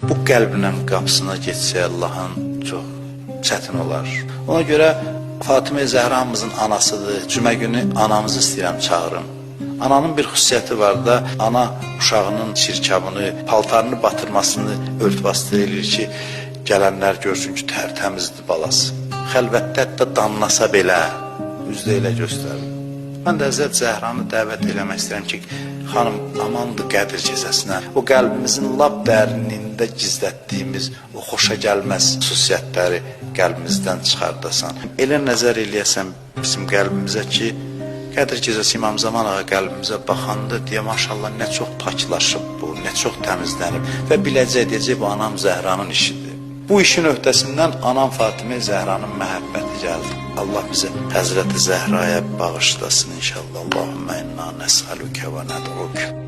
bu qəlblə qapısına geçsə Allahın çox çətin olar. Ona görə Fatimə Zəhramızın anasıdır. Cümə günü anamızı istəyirəm çağırın. Ananın bir xüsusiyyəti var da, ana uşağının çirkabını, paltarını batırmasını örtbasdır edir ki, gələnlər görsün ki, tərtəmizdir balası. Xəlvətdə hətta danlasa belə, üzdə elə göstərir. Mən də Həzrət Zəhranı dəvət eləmək istəyirəm ki, xanım, amandır Qədir gecəsinə, o qəlbimizin lap dərinliyində gizlətdiyimiz o xoşa gəlməz xüsusiyyətləri qəlbimizdən çıxardasan. Elə nəzər eləyəsən bizim qəlbimizə ki, Qədir gecəsi İmam Zaman ağa qəlbimizə baxanda deyə maşallah nə çox paklaşıb bu, nə çox təmizlənib və biləcək deyəcək bu anam Zəhranın işidir. Bu işin öhdəsindən anam Fatimə Zəhranın məhəbbəti gəldi. Allah bizə Həzrəti Zəhraya bağışlasın inşallah. Allahümmə inna nəsəlükə və nəd'uk.